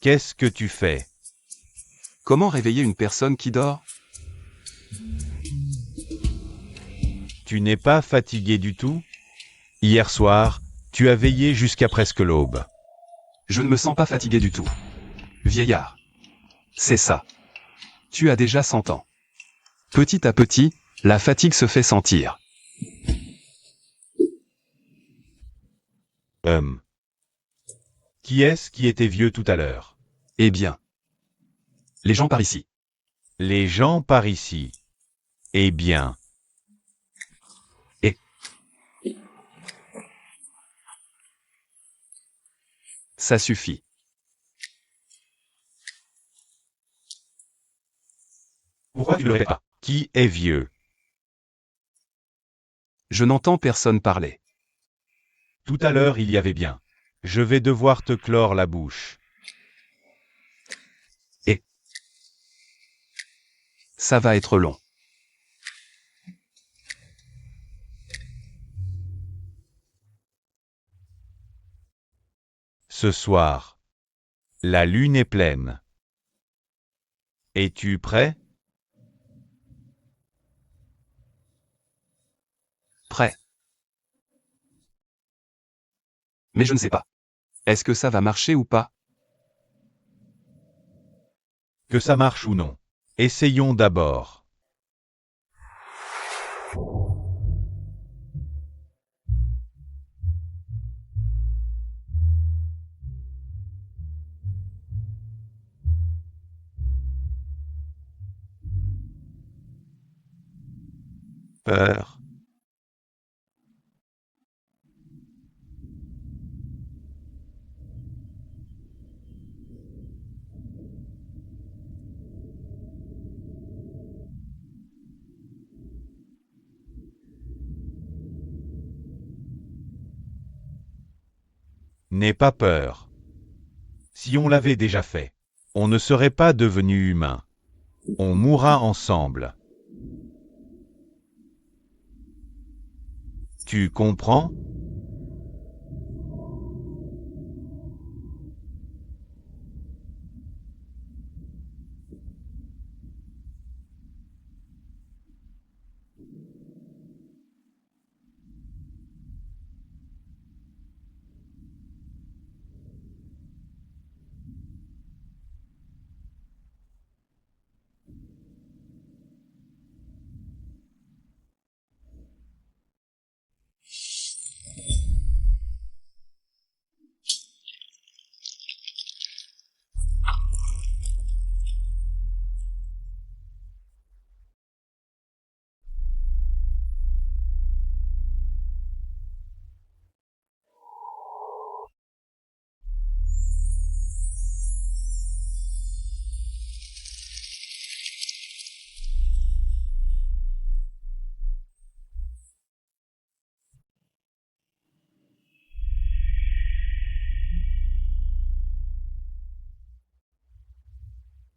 Qu'est-ce que tu fais? Comment réveiller une personne qui dort? Tu n'es pas fatigué du tout? Hier soir, tu as veillé jusqu'à presque l'aube. Je ne me sens pas fatigué du tout. Vieillard. C'est ça. Tu as déjà 100 ans. Petit à petit, la fatigue se fait sentir. Qui est-ce qui était vieux tout à l'heure? Eh bien. Les gens par ici. Les gens par ici. Eh bien. Ça suffit. Pourquoi tu le répètes pas? Qui est vieux? Je n'entends personne parler. Tout à l'heure il y avait bien. Je vais devoir te clore la bouche. Ça va être long. Ce soir. La lune est pleine. Es-tu prêt? Prêt. Mais je ne sais pas. Est-ce que ça va marcher ou pas? Que ça marche ou non. Essayons d'abord. Peur. N'aie pas peur. Si on l'avait déjà fait, on ne serait pas devenu humain. On mourra ensemble. Tu comprends?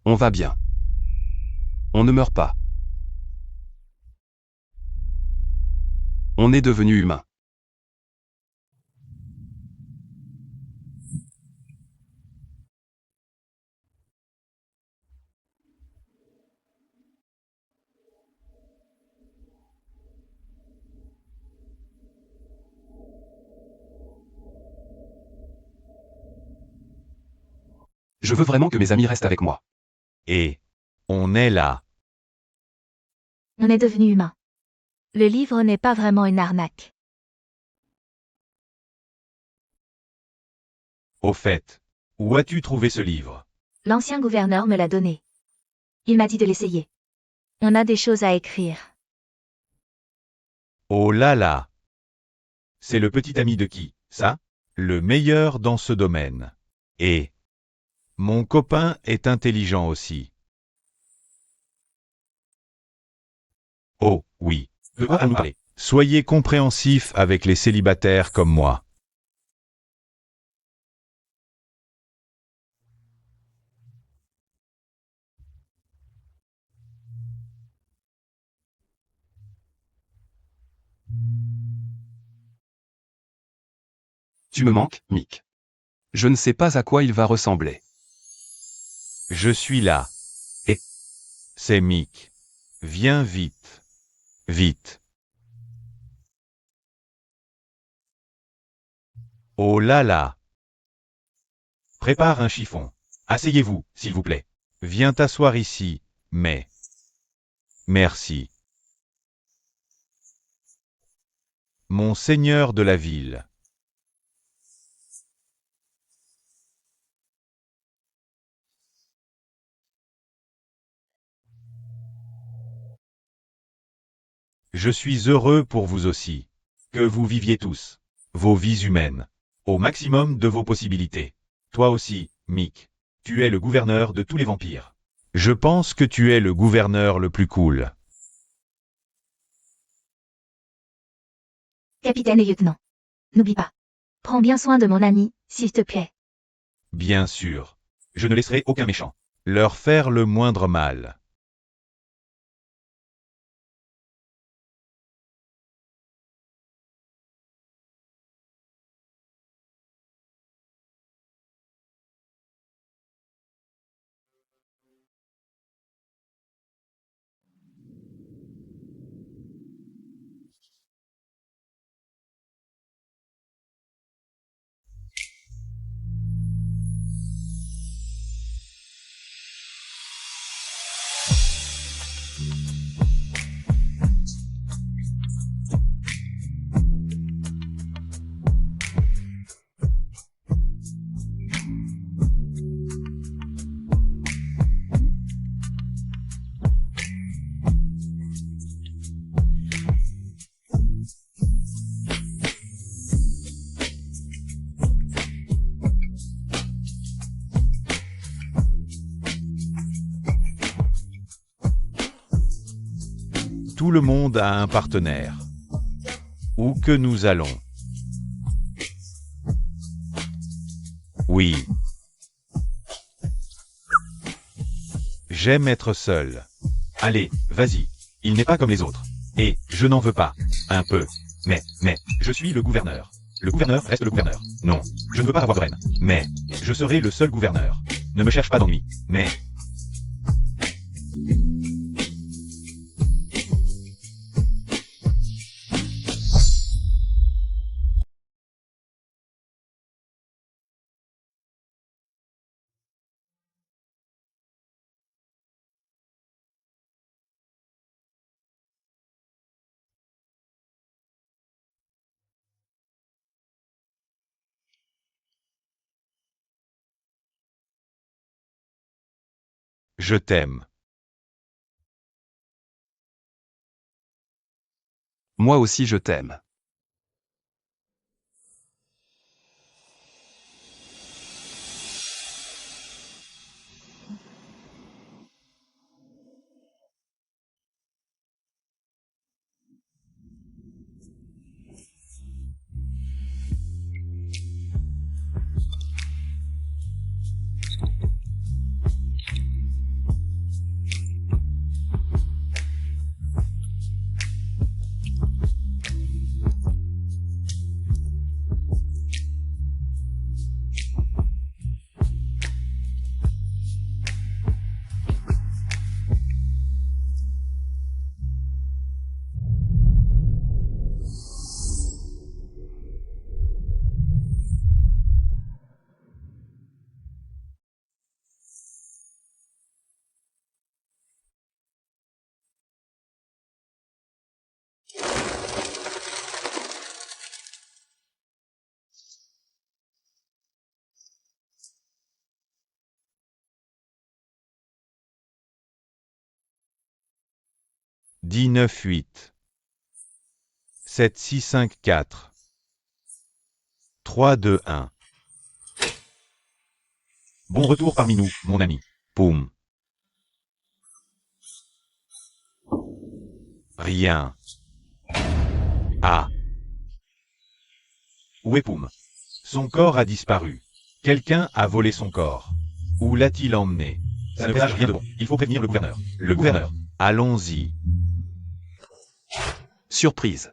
On va bien. On ne meurt pas. On est devenu humain. Je veux vraiment que mes amis restent avec moi. Et on est là. On est devenu humain. Le livre n'est pas vraiment une arnaque. Au fait, où as-tu trouvé ce livre? L'ancien gouverneur me l'a donné. Il m'a dit de l'essayer. On a des choses à écrire. Oh là là! C'est le petit ami de qui, ça? Le meilleur dans ce domaine. Et mon copain est intelligent aussi. Oh, oui. De quoi nous parler? Soyez compréhensifs avec les célibataires comme moi. Tu me manques, Mick. Je ne sais pas à quoi il va ressembler. Je suis là. Et C'est Mick. Viens vite. Vite. Oh là là. Prépare un chiffon. Asseyez-vous, s'il vous plaît. Viens t'asseoir ici, mais... Merci. Mon seigneur de la ville. Je suis heureux pour vous aussi. Que vous viviez tous vos vies humaines au maximum de vos possibilités. Toi aussi, Mick. Tu es le gouverneur de tous les vampires. Je pense que tu es le gouverneur le plus cool. Capitaine et lieutenant. N'oublie pas. Prends bien soin de mon ami, s'il te plaît. Bien sûr. Je ne laisserai aucun méchant leur faire le moindre mal. Tout le monde a un partenaire. Où que nous allons. Oui. J'aime être seul. Allez, vas-y. Il n'est pas comme les autres. Et, je n'en veux pas. Un peu. Mais, je suis le gouverneur. Le gouverneur reste le gouverneur. Non, je ne veux pas avoir de reine. Mais, je serai le seul gouverneur. Ne me cherche pas d'ennui. Mais... Je t'aime. moi aussi je t'aime. Dix 9-8. 7-6-5-4. 3-2-1. Bon retour parmi nous, mon ami. Poum. Rien. Ah. Où est Poum? Son corps a disparu. Quelqu'un a volé son corps. Où l'a-t-il emmené? Ça ne présage rien de bon. Il faut prévenir le gouverneur. Le gouverneur. Allons-y. Surprise.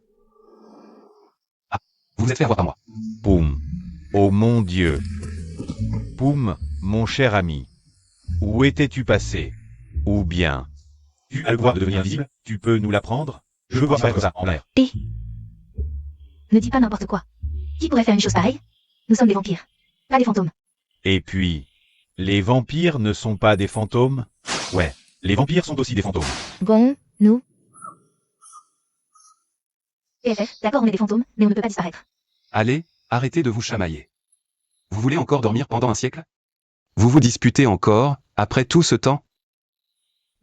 Ah, vous vous êtes fait avoir par moi. Poum. Oh mon Dieu. Poum, mon cher ami. Où étais-tu passé? Ou bien... Tu as le pouvoir de devenir invisible? Tu peux nous l'apprendre? Je veux voir disparaître ça, en l'air. P. Ne dis pas n'importe quoi. Qui pourrait faire une chose pareille? Nous sommes des vampires, pas des fantômes. Et puis... Les vampires ne sont pas des fantômes? Ouais, les vampires sont aussi des fantômes. Bon, nous... PFF, d'accord, on est des fantômes, mais on ne peut pas disparaître. Allez, arrêtez de vous chamailler. Vous voulez encore dormir pendant un siècle? Vous vous disputez encore, après tout ce temps?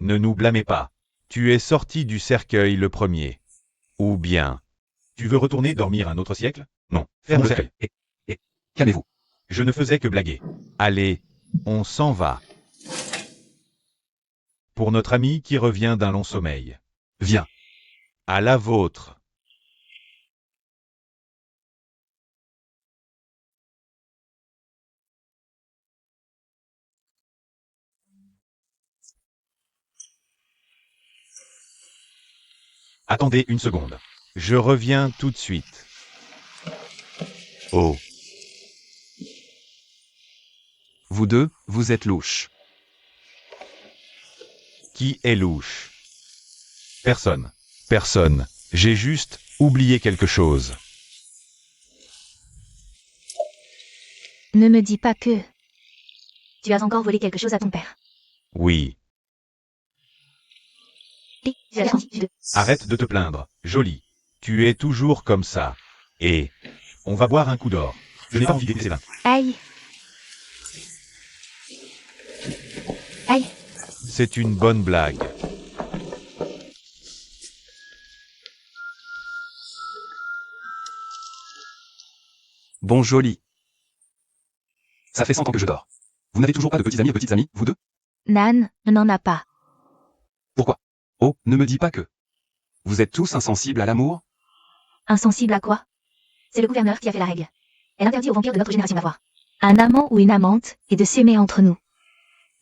Ne nous blâmez pas. Tu es sorti du cercueil le premier. Ou bien... Tu veux retourner dormir un autre siècle? Non, ferme le cercueil. Calmez-vous. Je ne faisais que blaguer. Allez, on s'en va. Pour notre ami qui revient d'un long sommeil. Viens. À la vôtre. Attendez une seconde. Je reviens tout de suite. Oh. Vous deux, vous êtes louches. Qui est louche? Personne. Personne. J'ai juste oublié quelque chose. Ne me dis pas que... Tu as encore volé quelque chose à ton père. Oui. P. J'ai senti, Arrête de te plaindre, jolie. Tu es toujours comme ça. Et... On va boire un coup d'or. Je n'ai pas envie d'aider ces vins. Aïe. Aïe. C'est une bonne blague. Bon joli. Ça fait 100 ans que je dors. Vous n'avez toujours pas de petits amis et petites amies, vous deux? Nan, n'en a pas. Pourquoi? Oh, ne me dis pas que. Vous êtes tous insensibles à l'amour? Insensible à quoi? C'est le gouverneur qui a fait la règle. Elle interdit aux vampires de notre génération d'avoir un amant ou une amante et de s'aimer entre nous.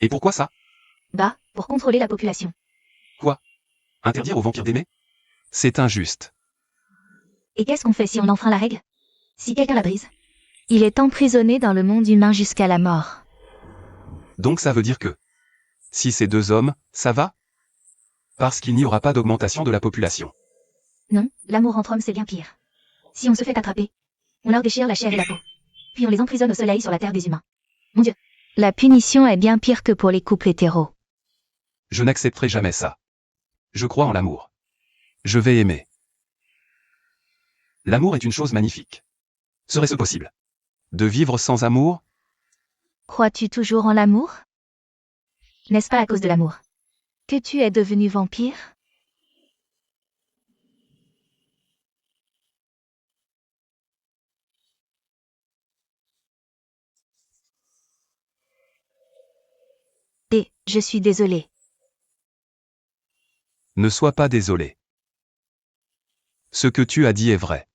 Et pourquoi ça? Bah, pour contrôler la population. Interdire aux vampires d'aimer? C'est injuste. Et qu'est-ce qu'on fait si on enfreint la règle? Si quelqu'un la brise? Il est emprisonné dans le monde humain jusqu'à la mort. Donc ça veut dire que... Si c'est deux hommes, ça va? Parce qu'il n'y aura pas d'augmentation de la population. Non, l'amour entre hommes c'est bien pire. Si on se fait attraper, on leur déchire la chair et la peau. Puis on les emprisonne au soleil sur la terre des humains. Mon Dieu. La punition est bien pire que pour les couples hétéros. Je n'accepterai jamais ça. Je crois en l'amour. Je vais aimer. L'amour est une chose magnifique. Serait-ce possible? De vivre sans amour? Crois-tu toujours en l'amour? N'est-ce pas à cause de l'amour que tu es devenu vampire? Et je suis désolée. Ne sois pas désolé. Ce que tu as dit est vrai.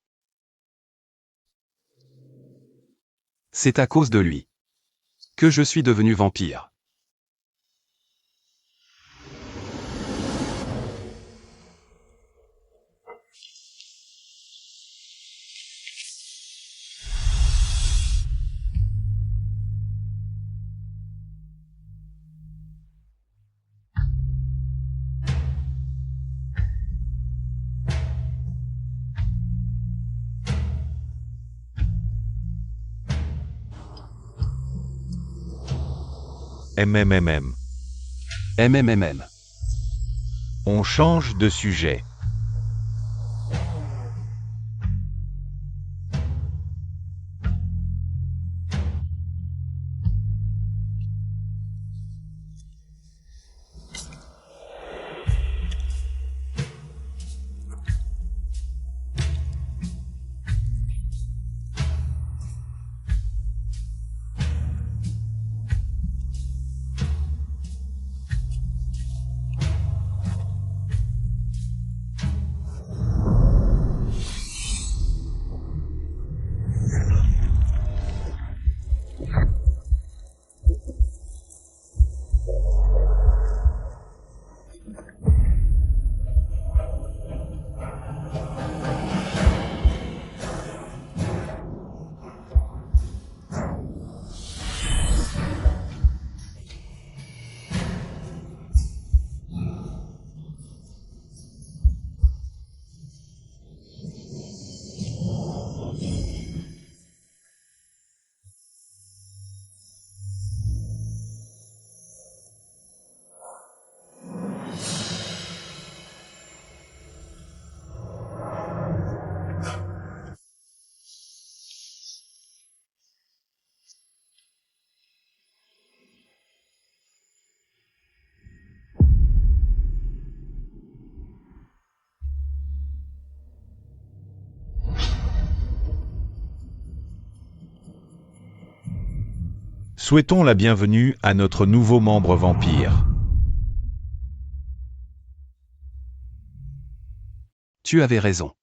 C'est à cause de lui que je suis devenu vampire. MMMM. MMMM. On change de sujet. Souhaitons la bienvenue à notre nouveau membre vampire. Tu avais raison.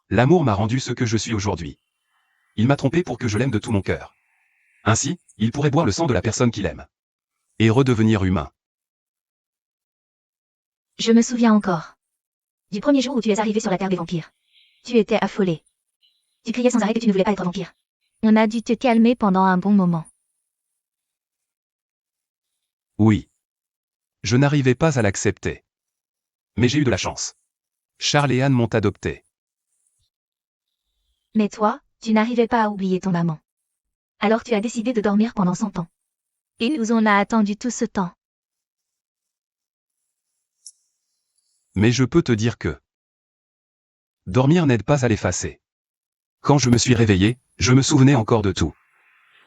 L'amour m'a rendu ce que je suis aujourd'hui. Il m'a trompé pour que je l'aime de tout mon cœur. Ainsi, il pourrait boire le sang de la personne qu'il aime. Et redevenir humain. Je me souviens encore. Du premier jour où tu es arrivé sur la terre des vampires. Tu étais affolé. Tu criais sans arrêt que tu ne voulais pas être vampire. On a dû te calmer pendant un bon moment. Oui. Je n'arrivais pas à l'accepter. Mais j'ai eu de la chance. Charles et Anne m'ont adopté. Mais toi, tu n'arrivais pas à oublier ton maman. Alors tu as décidé de dormir pendant 100 ans. Et nous on a attendu tout ce temps. Mais je peux te dire que dormir n'aide pas à l'effacer. Quand je me suis réveillé, je me souvenais encore de tout.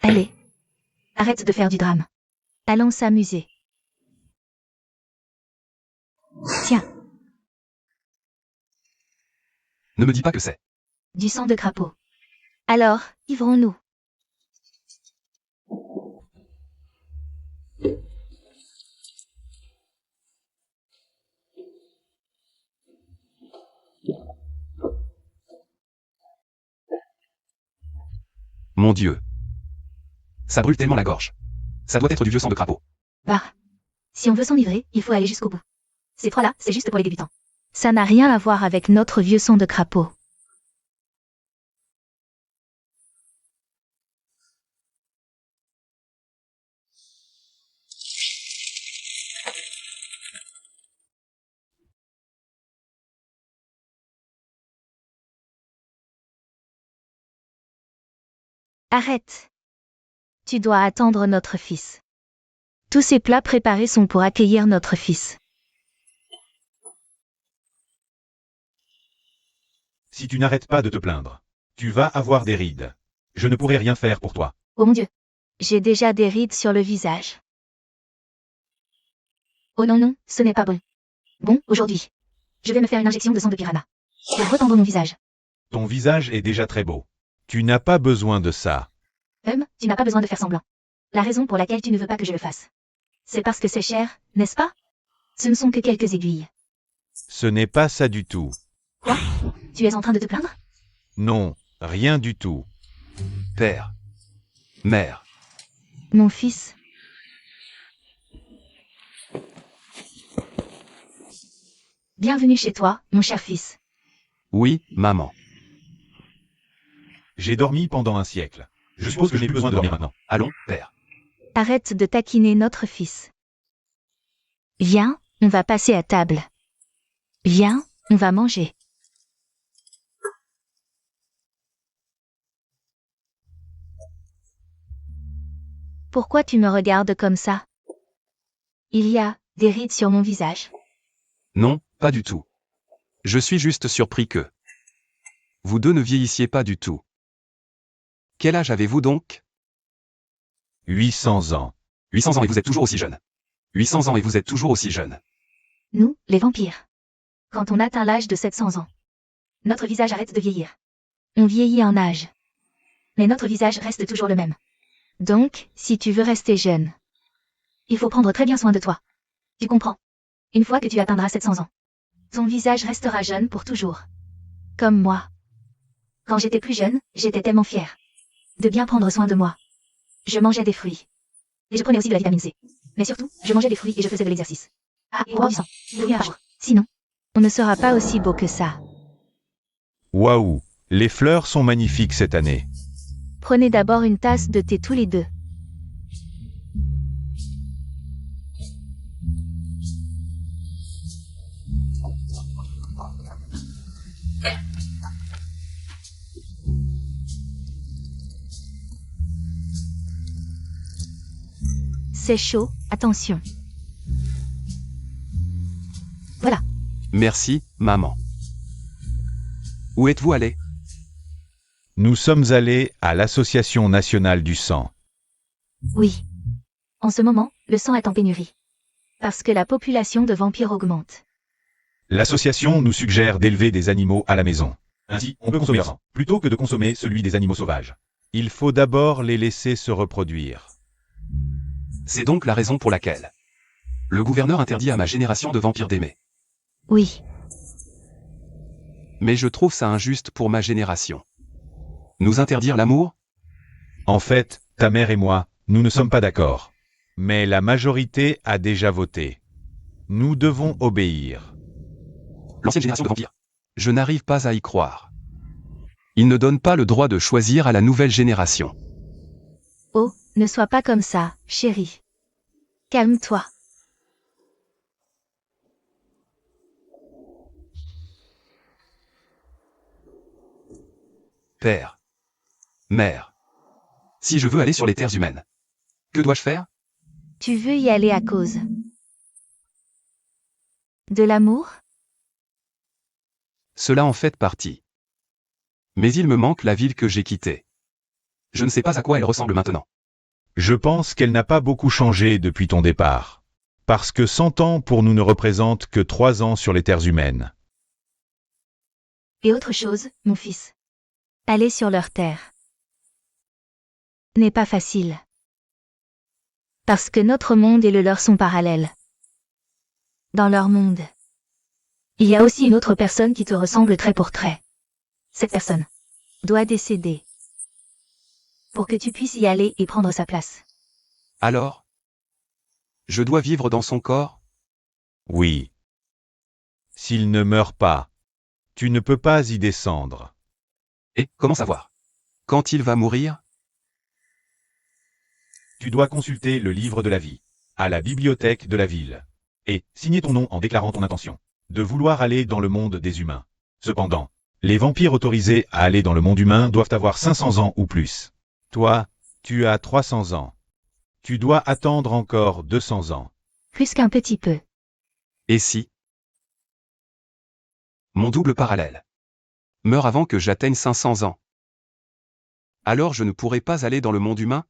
Allez. Arrête de faire du drame. Allons s'amuser. Tiens, Ne me dis pas que c'est. du sang de crapaud. Alors, ivre-nous. Mon Dieu. Ça brûle tellement la gorge. Ça doit être du vieux sang de crapaud. Bah. Si on veut s'enivrer, il faut aller jusqu'au bout. Ces trois-là, c'est juste pour les débutants. Ça n'a rien à voir avec notre vieux sang de crapaud. Arrête. Tu dois attendre notre fils. Tous ces plats préparés sont pour accueillir notre fils. Si tu n'arrêtes pas de te plaindre, tu vas avoir des rides. Je ne pourrai rien faire pour toi. Oh mon Dieu. J'ai déjà des rides sur le visage. Oh non non, ce n'est pas bon. Bon, aujourd'hui. Je vais me faire une injection de sang de piranha. Pour retendre mon visage. Ton visage est déjà très beau. Tu n'as pas besoin de ça. Tu n'as pas besoin de faire semblant. La raison pour laquelle tu ne veux pas que je le fasse. C'est parce que c'est cher, n'est-ce pas? Ce ne sont que quelques aiguilles. Ce n'est pas ça du tout. Quoi? Tu es en train de te plaindre? Non, rien du tout. Père. Mère. Mon fils. Bienvenue chez toi, mon cher fils. Oui, maman. J'ai dormi pendant un siècle. Je suppose que je n'ai plus besoin de dormir maintenant. Allons, père. Arrête de taquiner notre fils. Viens, on va passer à table. Viens, on va manger. Pourquoi tu me regardes comme ça? Il y a des rides sur mon visage. Non, pas du tout. Je suis juste surpris que vous deux ne vieillissiez pas du tout. Quel âge avez-vous donc? 800 ans. 800 ans et vous êtes toujours aussi jeune. 800 ans et vous êtes toujours aussi jeune. Nous, les vampires. Quand on atteint l'âge de 700 ans, notre visage arrête de vieillir. On vieillit en âge. Mais notre visage reste toujours le même. Donc, si tu veux rester jeune, il faut prendre très bien soin de toi. Tu comprends? Une fois que tu atteindras 700 ans, ton visage restera jeune pour toujours. Comme moi. Quand j'étais plus jeune, j'étais tellement fière de bien prendre soin de moi. Je mangeais des fruits. Et je prenais aussi de la vitamine C. Mais surtout, je mangeais des fruits et je faisais de l'exercice. Et boire du sang. 2 litres par jour. Sinon, on ne sera pas aussi beau que ça. Waouh, les fleurs sont magnifiques cette année. Prenez d'abord une tasse de thé tous les deux. C'est chaud, attention. Voilà. Merci, maman. Où êtes-vous allé? Nous sommes allés à l'Association nationale du sang. Oui. En ce moment, le sang est en pénurie. Parce que la population de vampires augmente. L'association nous suggère d'élever des animaux à la maison. Ainsi, on peut consommer leur sang, plutôt que de consommer celui des animaux sauvages. Il faut d'abord les laisser se reproduire. C'est donc la raison pour laquelle le gouverneur interdit à ma génération de vampires d'aimer. Oui. Mais je trouve ça injuste pour ma génération. Nous interdire l'amour? En fait, ta mère et moi, nous ne sommes pas d'accord. Mais la majorité a déjà voté. Nous devons obéir. L'ancienne génération de vampires. Je n'arrive pas à y croire. Ils ne donnent pas le droit de choisir à la nouvelle génération. Oh, ne sois pas comme ça, chérie. Calme-toi. Père. Mère. Si je veux aller sur les terres humaines, que dois-je faire? Tu veux y aller à cause de l'amour? Cela en fait partie. Mais il me manque la ville que j'ai quittée. Je ne sais pas à quoi elle ressemble maintenant. Je pense qu'elle n'a pas beaucoup changé depuis ton départ. Parce que 100 ans pour nous ne représentent que 3 ans sur les terres humaines. Et autre chose, mon fils. Aller sur leur terre n'est pas facile. Parce que notre monde et le leur sont parallèles. Dans leur monde, il y a aussi une autre personne qui te ressemble trait pour trait. Cette personne doit décéder pour que tu puisses y aller et prendre sa place. Alors? Je dois vivre dans son corps? Oui. S'il ne meurt pas, tu ne peux pas y descendre. Et comment savoir? Quand il va mourir? Tu dois consulter le livre de la vie, à la bibliothèque de la ville, et signer ton nom en déclarant ton intention de vouloir aller dans le monde des humains. Cependant, les vampires autorisés à aller dans le monde humain doivent avoir 500 ans ou plus. Toi, tu as 300 ans. Tu dois attendre encore 200 ans. Plus qu'un petit peu. Et si mon double parallèle meurt avant que j'atteigne 500 ans? Alors je ne pourrai pas aller dans le monde humain?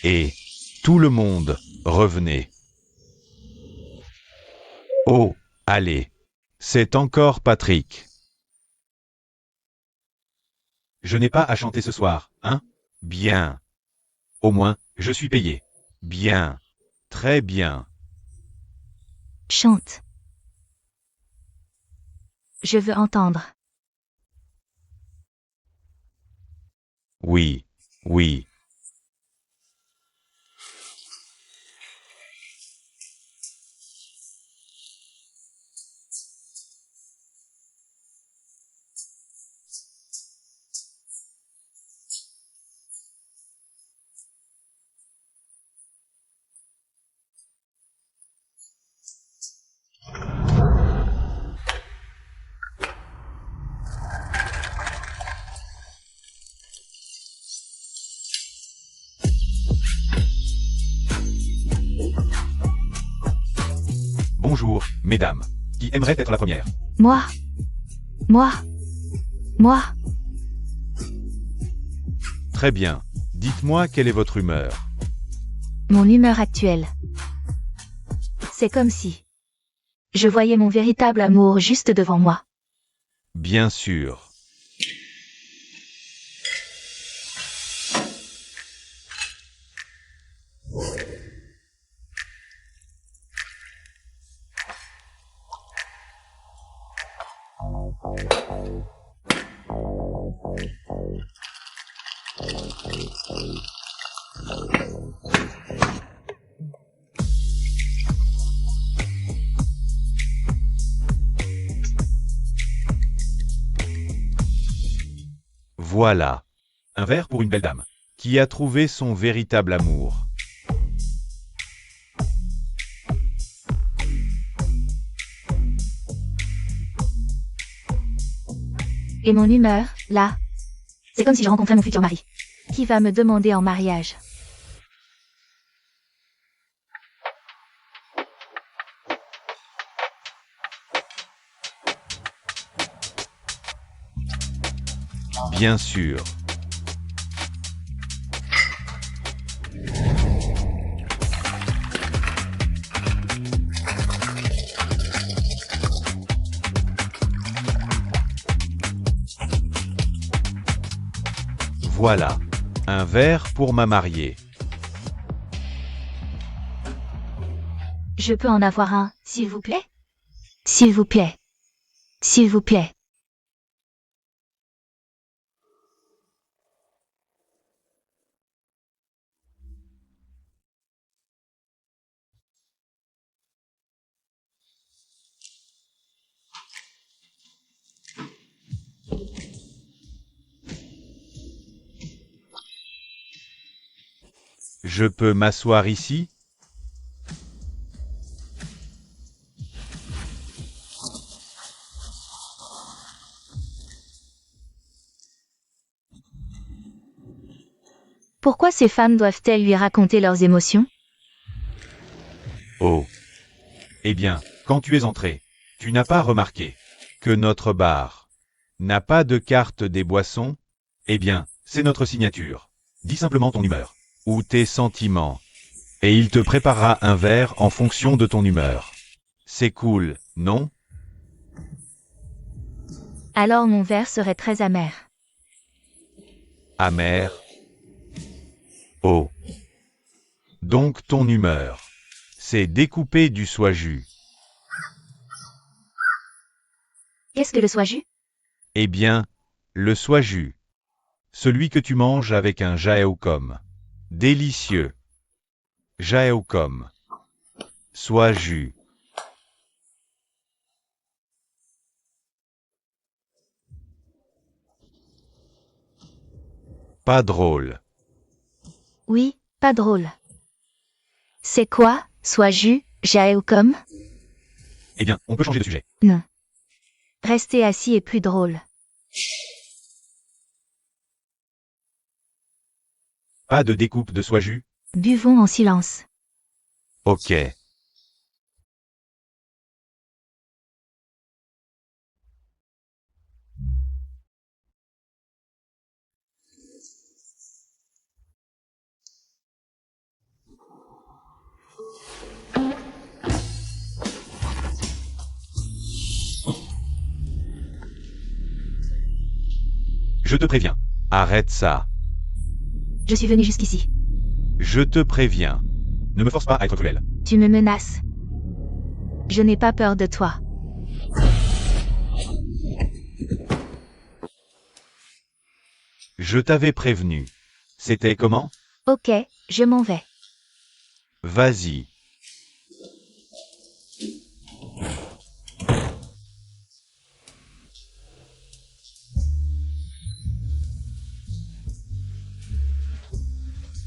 Et, tout le monde, revenez. Oh, allez. C'est encore Patrick. Je n'ai pas à chanter ce soir, hein? Bien. Au moins, je suis payé. Bien. Très bien. Chante. Je veux entendre. Oui, oui. Bonjour, mesdames. Qui aimerait être la première? Moi. Moi. Moi. Très bien. Dites-moi quelle est votre humeur. Mon humeur actuelle. C'est comme si je voyais mon véritable amour juste devant moi. Bien sûr. Voilà. Un verre pour une belle dame. Qui a trouvé son véritable amour. Et mon humeur, là. C'est comme si je rencontrais mon futur mari. Qui va me demander en mariage. Bien sûr. Voilà. Un verre pour ma mariée. Je peux en avoir un, s'il vous plaît? S'il vous plaît. S'il vous plaît. Je peux m'asseoir ici? Pourquoi ces femmes doivent-elles lui raconter leurs émotions? Oh. Eh bien, quand tu es entré, tu n'as pas remarqué que notre bar n'a pas de carte des boissons? Eh bien, c'est notre signature. Dis simplement ton humeur ou tes sentiments, et il te préparera un verre en fonction de ton humeur. C'est cool, non? Alors mon verre serait très amer. Amer. Oh. Donc ton humeur, c'est découper du soju. Qu'est-ce que le soju? Eh bien, le soju. Celui que tu manges avec un jaeokom. Délicieux. Jaeokom. Soju. Pas drôle. Oui, pas drôle. C'est quoi, soju, jaeokom? Eh bien, on peut changer de sujet. Non. Rester assis est plus drôle. Pas de découpe de soju? Buvons en silence. Ok. Je te préviens. Arrête ça. Je suis venu jusqu'ici. Je te préviens. Ne me force pas à être cruel. Tu me menaces. Je n'ai pas peur de toi. Je t'avais prévenu. C'était comment? Ok, je m'en vais. Vas-y.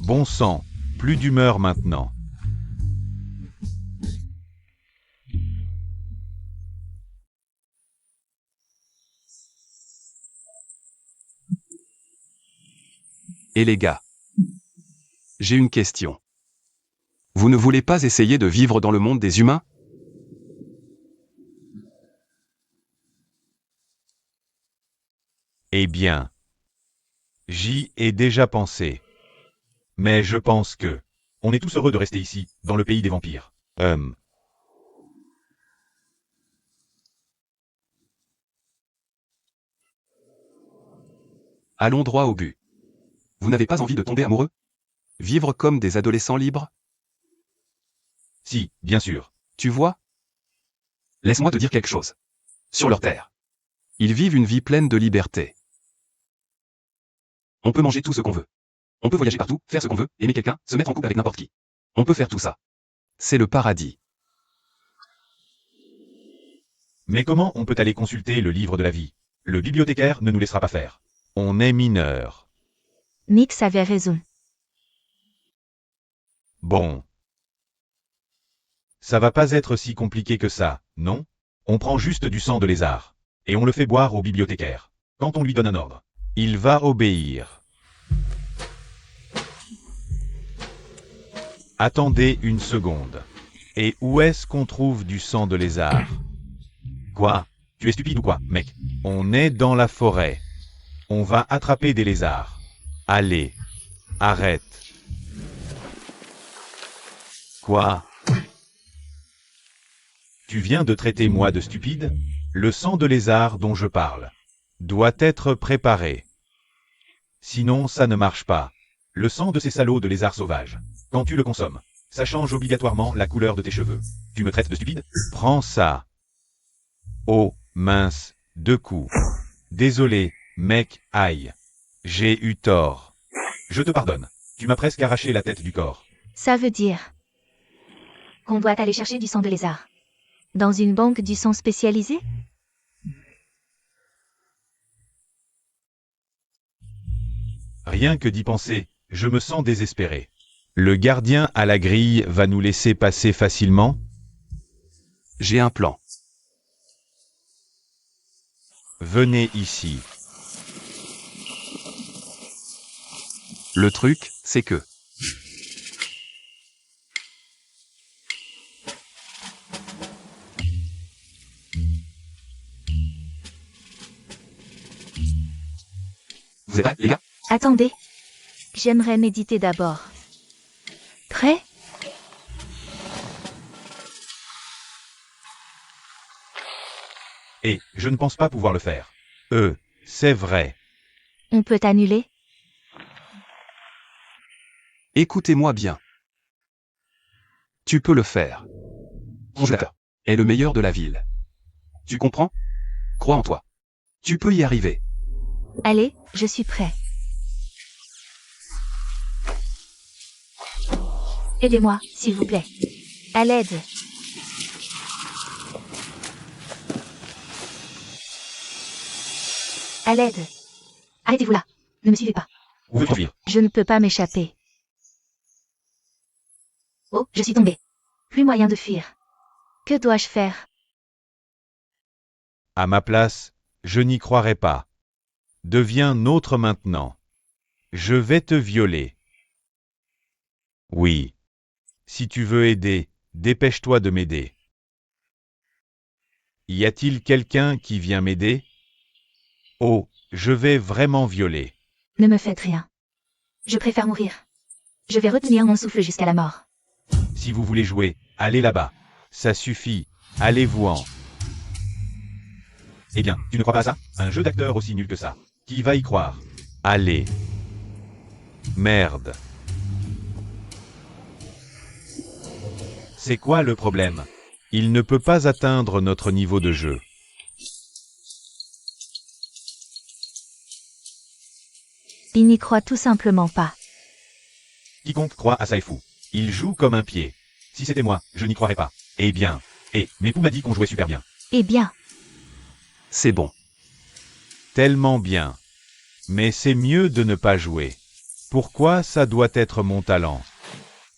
Bon sang, plus d'humeur maintenant. Et les gars, j'ai une question. Vous ne voulez pas essayer de vivre dans le monde des humains? Eh bien, j'y ai déjà pensé. Mais je pense que on est tous heureux de rester ici, dans le pays des vampires. Allons droit au but. Vous n'avez pas envie de tomber amoureux? Vivre comme des adolescents libres? Si, bien sûr. Tu vois? Laisse-moi te dire quelque chose. Sur leur terre, ils vivent une vie pleine de liberté. On peut manger tout ce qu'on veut. On peut voyager partout, faire ce qu'on veut, aimer quelqu'un, se mettre en couple avec n'importe qui. On peut faire tout ça. C'est le paradis. Mais comment on peut aller consulter le livre de la vie? Le bibliothécaire ne nous laissera pas faire. On est mineur. Nix avait raison. Bon. Ça va pas être si compliqué que ça, non? On prend juste du sang de lézard. Et on le fait boire au bibliothécaire. Quand on lui donne un ordre, il va obéir. Attendez une seconde. Et où est-ce qu'on trouve du sang de lézard? Quoi? Tu es stupide ou quoi, mec? On est dans la forêt. On va attraper des lézards. Allez. Arrête. Quoi? Tu viens de traiter moi de stupide? Le sang de lézard dont je parle doit être préparé. Sinon ça ne marche pas. Le sang de ces salauds de lézards sauvages, quand tu le consommes, ça change obligatoirement la couleur de tes cheveux. Tu me traites de stupide? Prends ça. Oh, mince, 2 coups. Désolé, mec, aïe. J'ai eu tort. Je te pardonne. Tu m'as presque arraché la tête du corps. Ça veut dire qu'on doit aller chercher du sang de lézard. Dans une banque du sang spécialisée? Rien que d'y penser, je me sens désespéré. Le gardien à la grille va nous laisser passer facilement? J'ai un plan. Venez ici. Le truc, c'est que... Vous êtes prêts, les gars? Attendez. J'aimerais méditer d'abord. Prêt? Et je ne pense pas pouvoir le faire. C'est vrai. On peut annuler? Écoutez-moi bien. Tu peux le faire. Congélateur est le meilleur de la ville. Tu comprends? Crois en toi. Tu peux y arriver. Allez, je suis prêt. Aidez-moi, s'il vous plaît. À l'aide. À l'aide. Arrêtez-vous là. Ne me suivez pas. Où veux-tu fuir? Je ne peux pas m'échapper. Oh, je suis tombé. Plus moyen de fuir. Que dois-je faire? À ma place, je n'y croirais pas. Deviens nôtre maintenant. Je vais te violer. Oui. Si tu veux aider, dépêche-toi de m'aider. Y a-t-il quelqu'un qui vient m'aider? Oh, je vais vraiment violer. Ne me faites rien. Je préfère mourir. Je vais retenir mon souffle jusqu'à la mort. Si vous voulez jouer, allez là-bas. Ça suffit. Allez-vous-en. Eh bien, tu ne crois pas à ça? Un jeu d'acteur aussi nul que ça. Qui va y croire? Allez. Merde. C'est quoi le problème? Il ne peut pas atteindre notre niveau de jeu. Il n'y croit tout simplement pas. Quiconque croit à ça est fou. Il joue comme un pied. Si c'était moi, je n'y croirais pas. Eh bien. Mais Pou m'a dit qu'on jouait super bien. Eh bien, C'est bon. Tellement bien. Mais c'est mieux de ne pas jouer. Pourquoi ça doit être mon talent?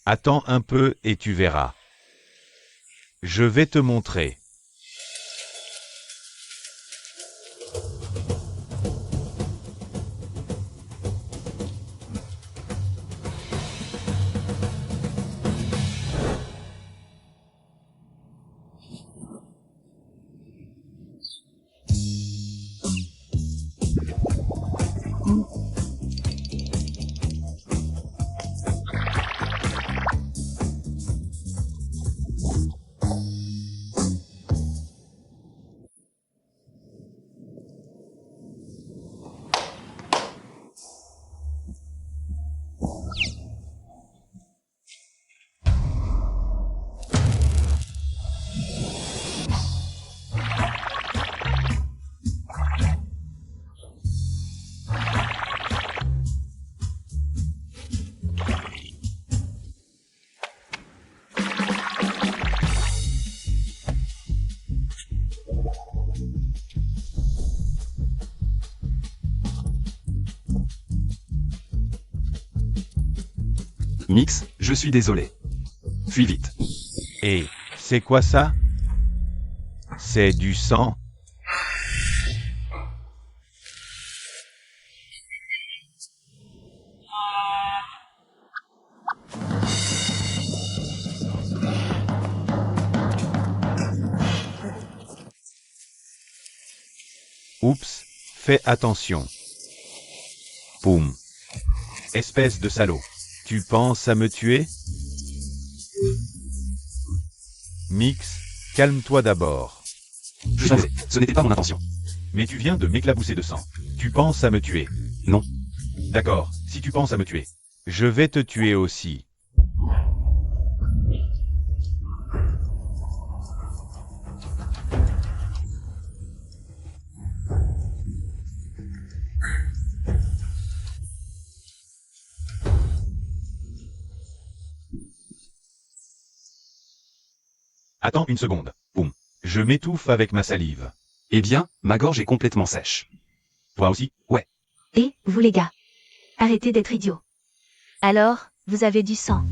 Attends un peu et tu verras. Je vais te montrer. Mix, je suis désolé. Fuis vite. Et c'est quoi ça? C'est du sang? Oups, fais attention. Poum. Espèce de salaud. Tu penses à me tuer? Mix, calme-toi d'abord. Je suis désolé, ce n'était pas mon intention. Mais tu viens de m'éclabousser de sang. Tu penses à me tuer? Non. D'accord, si tu penses à me tuer. Je vais te tuer aussi. Attends une seconde. Boum. Je m'étouffe avec ma salive. Eh bien, ma gorge est complètement sèche. Toi aussi? Et, vous les gars, arrêtez d'être idiots. Alors, vous avez du sang.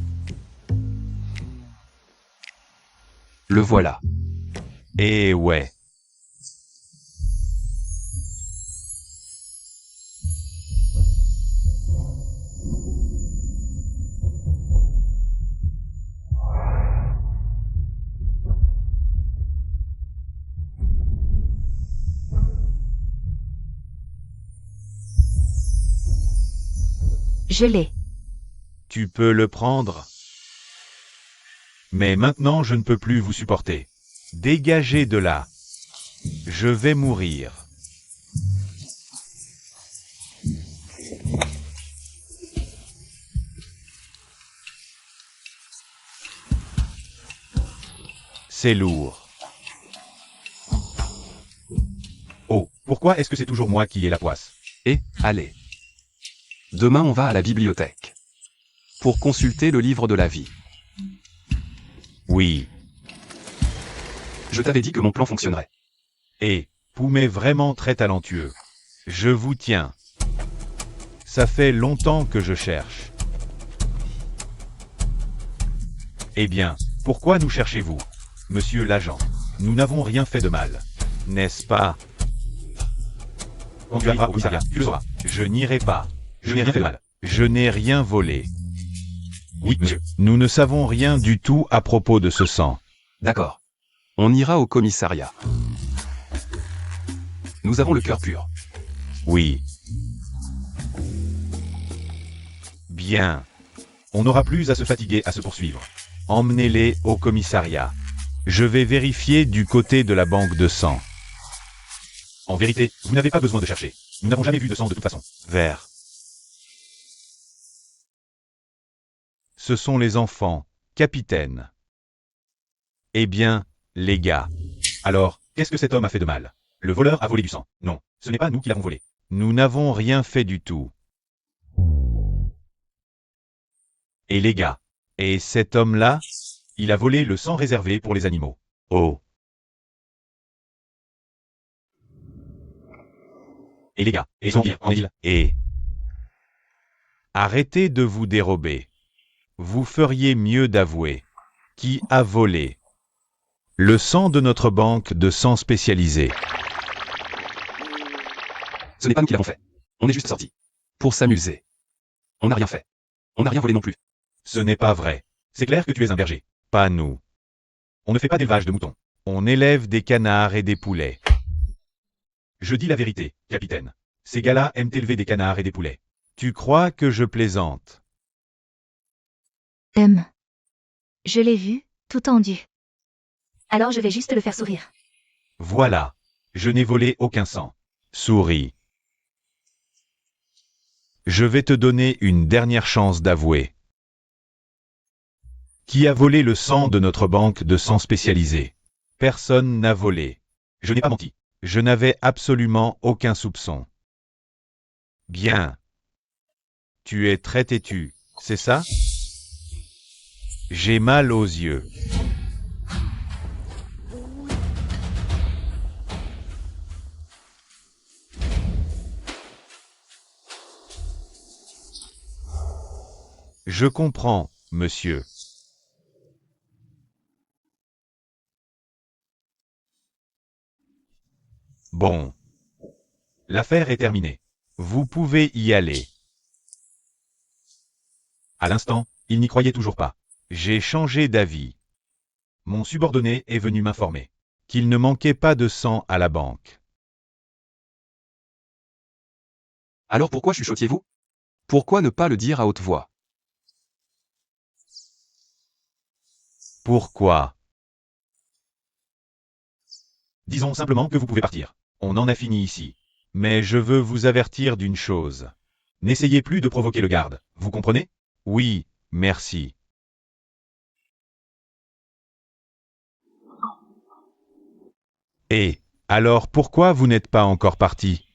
Le voilà. Eh ouais. Je l'ai. Tu peux le prendre. Mais maintenant je ne peux plus vous supporter. Dégagez de là. Je vais mourir. C'est lourd. Oh, pourquoi est-ce que c'est toujours moi qui ai la poisse? Et, allez. Demain on va à la bibliothèque. Pour consulter le livre de la vie. Oui. Je t'avais dit que mon plan fonctionnerait. Et, Poum est vraiment très talentueux. Je vous tiens. Ça fait longtemps que je cherche. Eh bien, pourquoi nous cherchez-vous, monsieur l'agent? Nous n'avons rien fait de mal. N'est-ce pas? Quand tu arriveras au commissariat, tu le sauras. Je n'irai pas. Je n'ai rien fait de mal. Je n'ai rien volé. Oui, monsieur. Nous ne savons rien du tout à propos de ce sang. D'accord. On ira au commissariat. Nous avons le cœur pur. Oui. Bien. On n'aura plus à se fatiguer à se poursuivre. Emmenez-les au commissariat. Je vais vérifier du côté de la banque de sang. En vérité, vous n'avez pas besoin de chercher. Nous n'avons jamais vu de sang de toute façon. Vert. Ce sont les enfants, capitaine. Eh bien, les gars. Alors, qu'est-ce que cet homme a fait de mal? Le voleur a volé du sang. Non, ce n'est pas nous qui l'avons volé. Nous n'avons rien fait du tout. Et les gars. Et cet homme-là, il a volé le sang réservé pour les animaux. Oh. Et les gars, et son en île. Et arrêtez de vous dérober. Vous feriez mieux d'avouer. Qui a volé le sang de notre banque de sang spécialisée? Ce n'est pas nous qui l'avons fait. On est juste sortis. Pour s'amuser. On n'a rien fait. On n'a rien volé non plus. Ce n'est pas vrai. C'est clair que tu es un berger. Pas nous. On ne fait pas d'élevage de moutons. On élève des canards et des poulets. Je dis la vérité, capitaine. Ces gars-là aiment élever des canards et des poulets. Tu crois que je plaisante? Je l'ai vu, tout tendu. Alors je vais juste le faire sourire. Voilà. Je n'ai volé aucun sang. Souris. Je vais te donner une dernière chance d'avouer. Qui a volé le sang de notre banque de sang spécialisée? Personne n'a volé. Je n'ai pas menti. Je n'avais absolument aucun soupçon. Bien. Tu es très têtu, c'est ça? J'ai mal aux yeux. Je comprends, monsieur. Bon. L'affaire est terminée. Vous pouvez y aller. À l'instant, il n'y croyait toujours pas. J'ai changé d'avis. Mon subordonné est venu m'informer qu'il ne manquait pas de sang à la banque. Alors pourquoi chuchotiez-vous? Pourquoi ne pas le dire à haute voix? Pourquoi? Disons simplement que vous pouvez partir. On en a fini ici. Mais je veux vous avertir d'une chose. N'essayez plus de provoquer le garde, vous comprenez? Oui, merci. Et, alors pourquoi vous n'êtes pas encore parti?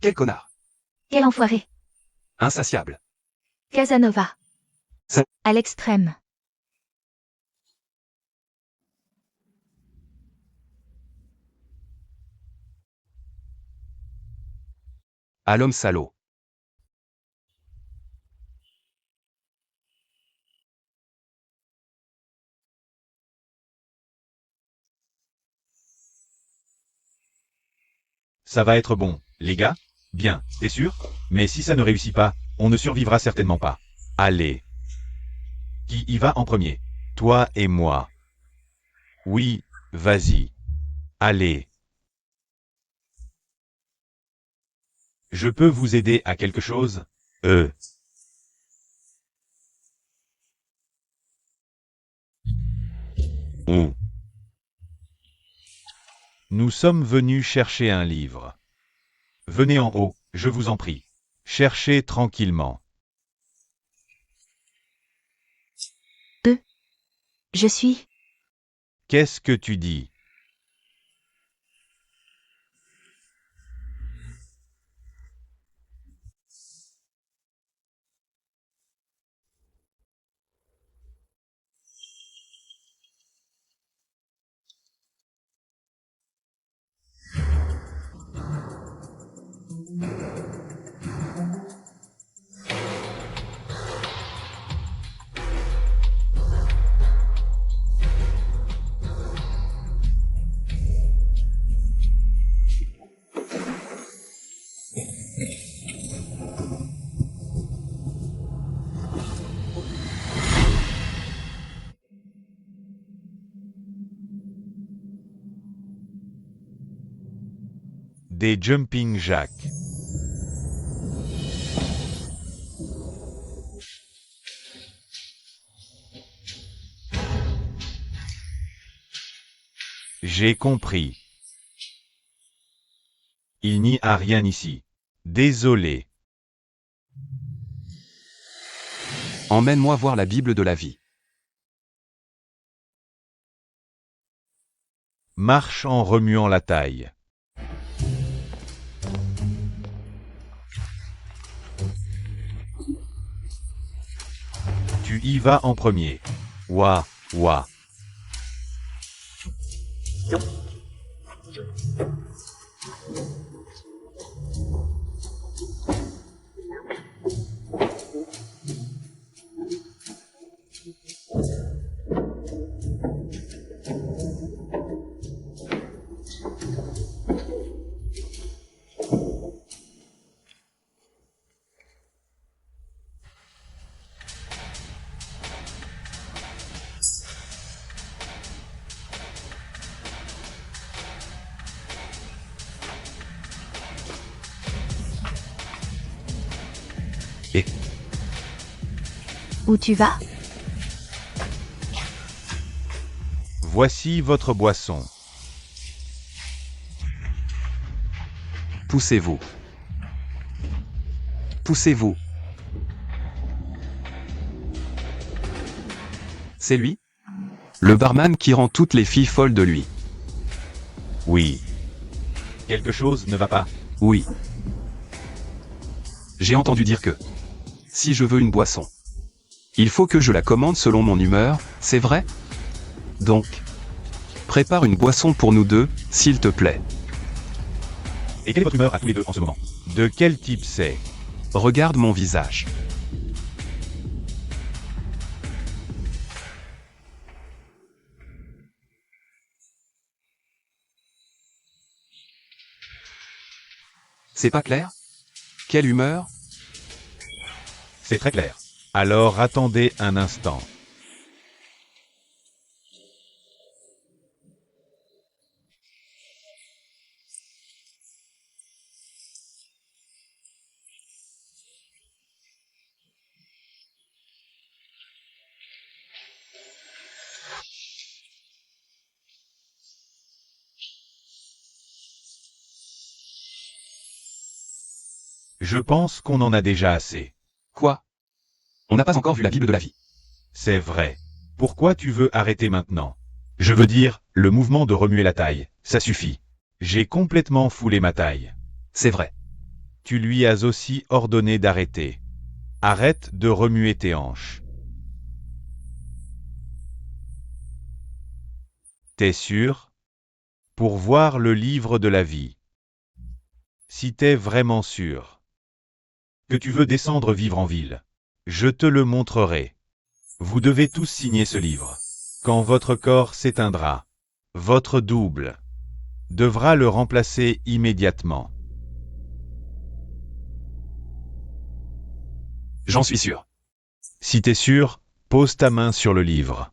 Quel connard! Quel enfoiré. Insatiable! Casanova. Ça- À l'extrême. À l'homme salaud! Ça va être bon, les gars? Bien, t'es sûr? Mais si ça ne réussit pas, on ne survivra certainement pas. Allez. Qui y va en premier? Toi et moi. Oui, vas-y. Allez. Je peux vous aider à quelque chose? Oh. Nous sommes venus chercher un livre. Venez en haut, je vous en prie. Cherchez tranquillement. Je suis. Qu'est-ce que tu dis? Des jumping jacks. J'ai compris. Il n'y a rien ici. Désolé. Emmène-moi voir la Bible de la vie. Marche en remuant la taille. Tu y vas en premier. Ouah, ouah. Où tu vas? Voici votre boisson. Poussez-vous. Poussez-vous. C'est lui? Le barman qui rend toutes les filles folles de lui. Oui. Quelque chose ne va pas. Oui. J'ai entendu dire que si je veux une boisson, il faut que je la commande selon mon humeur, c'est vrai? Donc, prépare une boisson pour nous deux, s'il te plaît. Et quelle est votre humeur à tous les deux en ce moment? De quel type c'est? Regarde mon visage. C'est pas clair? Quelle humeur? C'est très clair. Alors attendez un instant. Je pense qu'on en a déjà assez. Quoi? On n'a pas encore vu la Bible de la vie. C'est vrai. Pourquoi tu veux arrêter maintenant? Je veux dire, le mouvement de remuer la taille, ça suffit. J'ai complètement foulé ma taille. C'est vrai. Tu lui as aussi ordonné d'arrêter. Arrête de remuer tes hanches. T'es sûr? Pour voir le livre de la vie. Si t'es vraiment sûr que tu veux descendre vivre en ville, je te le montrerai. Vous devez tous signer ce livre. Quand votre corps s'éteindra, votre double devra le remplacer immédiatement. J'en suis sûr. Si t'es sûr, pose ta main sur le livre.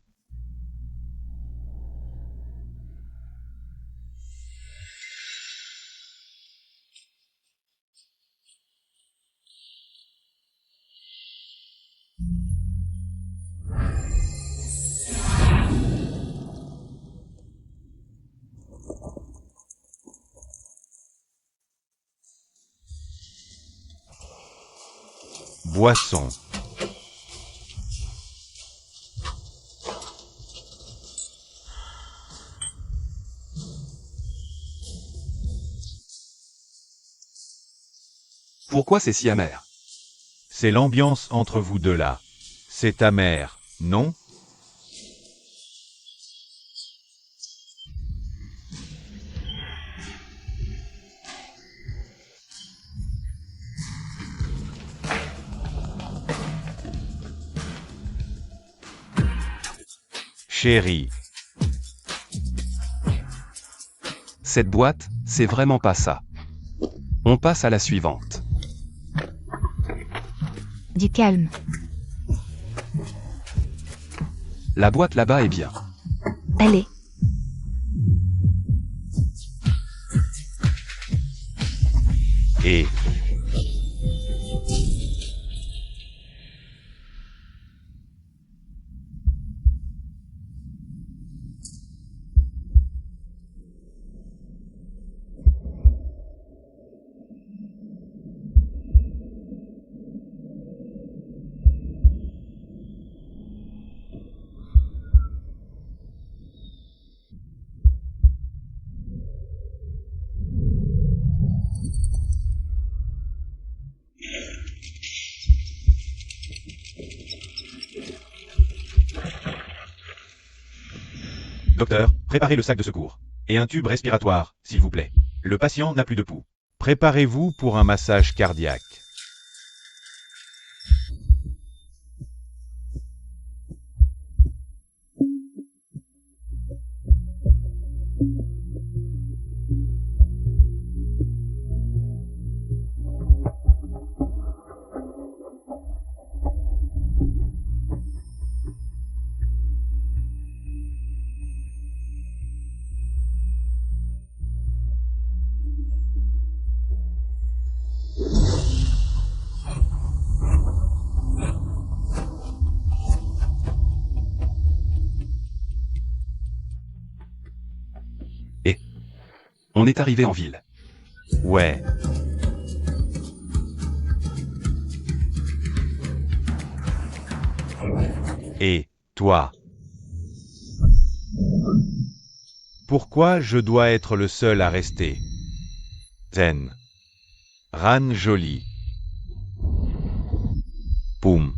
Boisson. Pourquoi c'est si amer? C'est l'ambiance entre vous deux là. C'est ta mère, non? Chérie, Cette boîte, c'est vraiment pas ça. On passe à la suivante. Du calme. La boîte là-bas est bien. Allez. et... Docteur, préparez le sac de secours. Et un tube respiratoire, s'il vous plaît. Le patient n'a plus de pouls. Préparez-vous pour un massage cardiaque. On est arrivé en ville. Ouais. Et, toi? Pourquoi je dois être le seul à rester? Zen. Ran joli. Poum.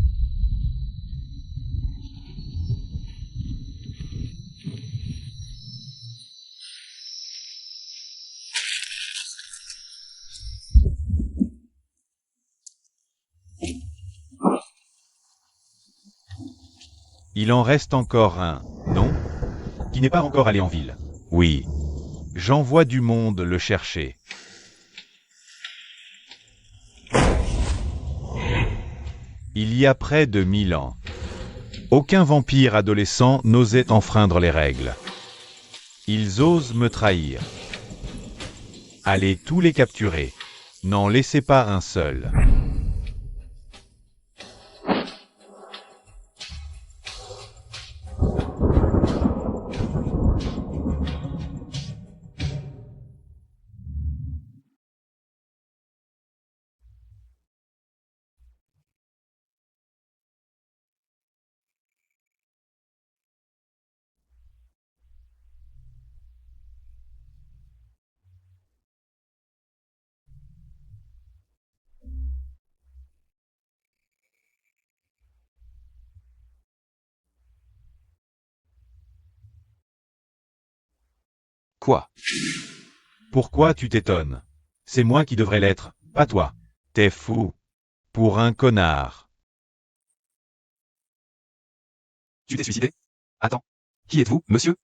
Il en reste encore un, non? Qui n'est pas encore allé en ville. Oui. J'envoie du monde le chercher. Il y a près de 1000 ans. Aucun vampire adolescent n'osait enfreindre les règles. Ils osent me trahir. Allez tous les capturer. N'en laissez pas un seul. Quoi? Pourquoi tu t'étonnes? C'est moi qui devrais l'être, pas toi. T'es fou. Pour un connard. Tu t'es suicidé? Attends. Qui êtes-vous, monsieur?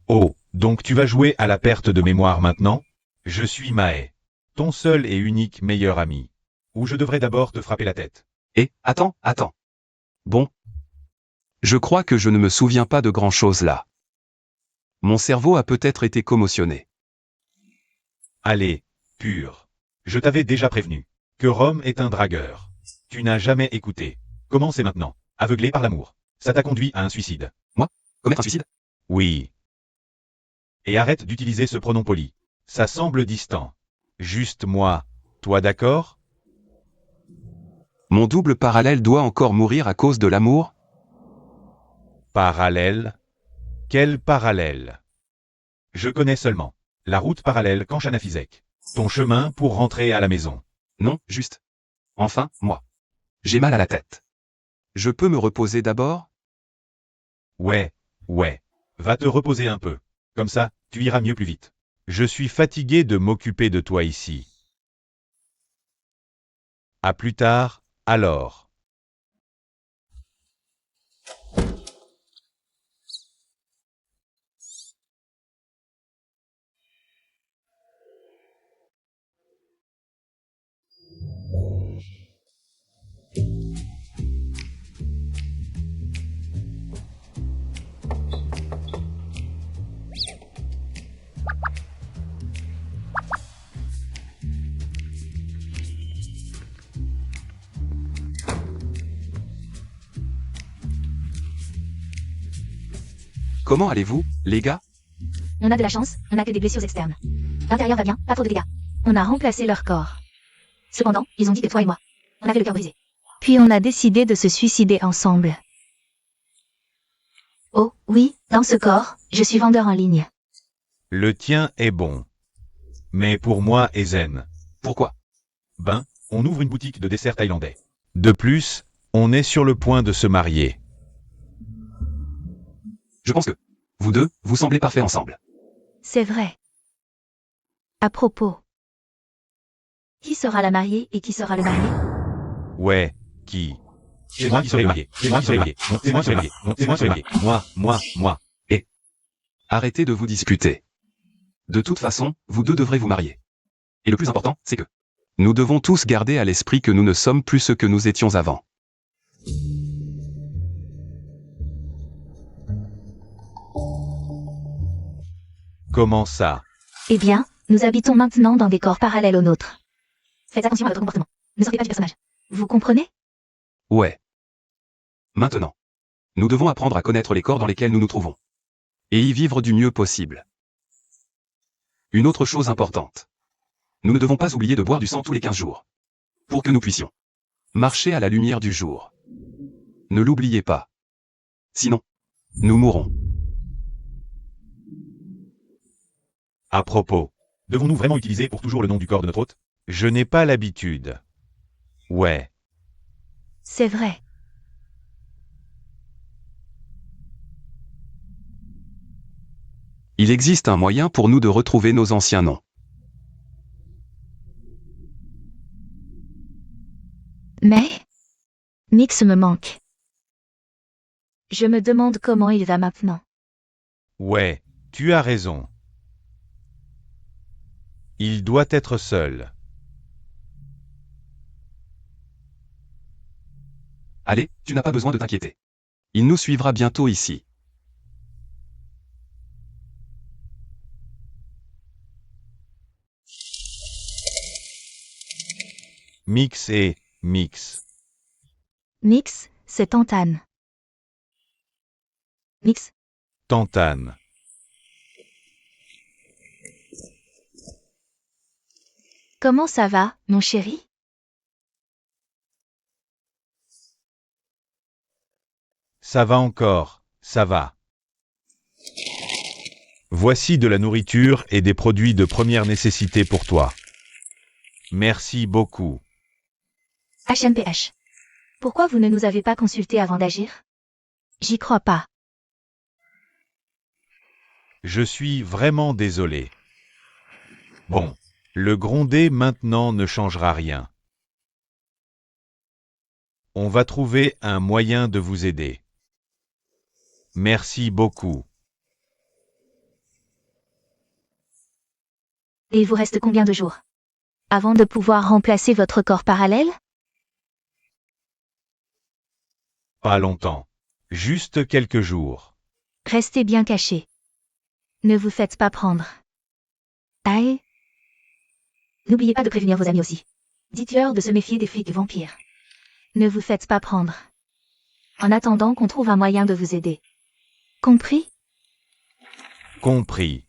Oh, donc tu vas jouer à la perte de mémoire maintenant? Je suis Mae. Ton seul et unique meilleur ami. Ou je devrais d'abord te frapper la tête. Attends. Bon. Je crois que je ne me souviens pas de grand-chose là. Mon cerveau a peut-être été commotionné. Allez, pur. Je t'avais déjà prévenu. Que Rome est un dragueur. Tu n'as jamais écouté. Commencez maintenant. Aveuglé par l'amour. Ça t'a conduit à un suicide. Commettre un suicide? Oui. Et arrête d'utiliser ce pronom poli. Ça semble distant. Juste moi. Toi d'accord? Mon double parallèle doit encore mourir à cause de l'amour? Parallèle? Quel parallèle? Je connais seulement la route parallèle Kanchanafizek. Ton chemin pour rentrer à la maison. Non, juste. Enfin, moi. J'ai mal à la tête. Je peux me reposer d'abord? Ouais. Va te reposer un peu. Comme ça, tu iras mieux plus vite. Je suis fatigué de m'occuper de toi ici. À plus tard, alors. Comment allez-vous, les gars? On a de la chance, on n'a que des blessures externes. L'intérieur va bien, pas trop de dégâts. On a remplacé leur corps. Cependant, ils ont dit que toi et moi, on avait le cœur brisé. Puis on a décidé de se suicider ensemble. Oh, oui, dans ce corps, je suis vendeur en ligne. Le tien est bon. Mais pour moi est zen. Pourquoi? Ben, on ouvre une boutique de desserts thaïlandais. De plus, on est sur le point de se marier. Je pense que Vous deux, vous semblez parfaits ensemble. C'est vrai. À propos. Qui sera la mariée et qui sera le marié? Ouais, qui? C'est moi qui serai marié. C'est moi qui serai marié. Non, c'est moi qui serai marié. Non, c'est moi qui serai marié. Moi. Arrêtez de vous disputer. De toute façon, vous deux devrez vous marier. Et le plus important, c'est que nous devons tous garder à l'esprit que nous ne sommes plus ce que nous étions avant. Comment ça? Eh bien, nous habitons maintenant dans des corps parallèles aux nôtres. Faites attention à votre comportement. Ne sortez pas du personnage. Vous comprenez? Ouais. Maintenant, nous devons apprendre à connaître les corps dans lesquels nous nous trouvons. Et y vivre du mieux possible. Une autre chose importante. Nous ne devons pas oublier de boire du sang tous les 15 jours. Pour que nous puissions marcher à la lumière du jour. Ne l'oubliez pas. Sinon, nous mourrons. À propos, devons-nous vraiment utiliser pour toujours le nom du corps de notre hôte? Je n'ai pas l'habitude. Ouais. C'est vrai. Il existe un moyen pour nous de retrouver nos anciens noms. Mais Nix me manque. Je me demande comment il va maintenant. Ouais, tu as raison. Il doit être seul. Allez, tu n'as pas besoin de t'inquiéter. Il nous suivra bientôt ici. Mix et Mix. Nix, c'est Tantane. Nix, Tantane. comment ça va, mon chéri? Ça va encore, ça va. Voici de la nourriture et des produits de première nécessité pour toi. Merci beaucoup. HMPH. Pourquoi vous ne nous avez pas consultés avant d'agir? J'y crois pas. Je suis vraiment désolé. Bon, le gronder maintenant ne changera rien. On va trouver un moyen de vous aider. Merci beaucoup. Et il vous reste combien de jours? Avant de pouvoir remplacer votre corps parallèle? Pas longtemps. Juste quelques jours. Restez bien cachés. Ne vous faites pas prendre. Aïe. N'oubliez pas de prévenir vos amis aussi. Dites-leur de se méfier des flics vampires. Ne vous faites pas prendre. En attendant qu'on trouve un moyen de vous aider. Compris? Compris.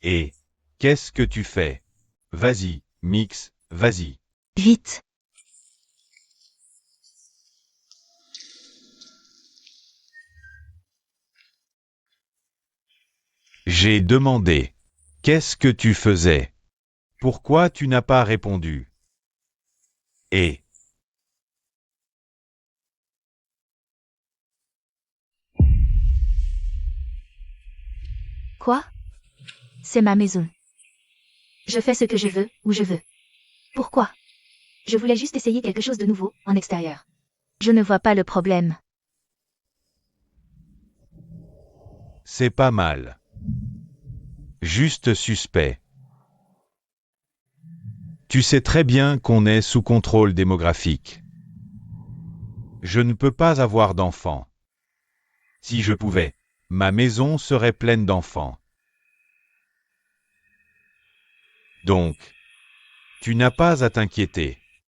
Et qu'est-ce que tu fais? Vas-y, Mix, vas-y. Vite. J'ai demandé. Qu'est-ce que tu faisais? Pourquoi tu n'as pas répondu? Et Quoi? C'est ma maison. Je fais ce que je veux, où je veux. Pourquoi? Je voulais juste essayer quelque chose de nouveau, en extérieur. Je ne vois pas le problème. c'est pas mal. Juste suspect. Tu sais très bien qu'on est sous contrôle démographique. Je ne peux pas avoir d'enfants. Si je pouvais, ma maison serait pleine d'enfants. Donc, tu n'as pas à t'inquiéter.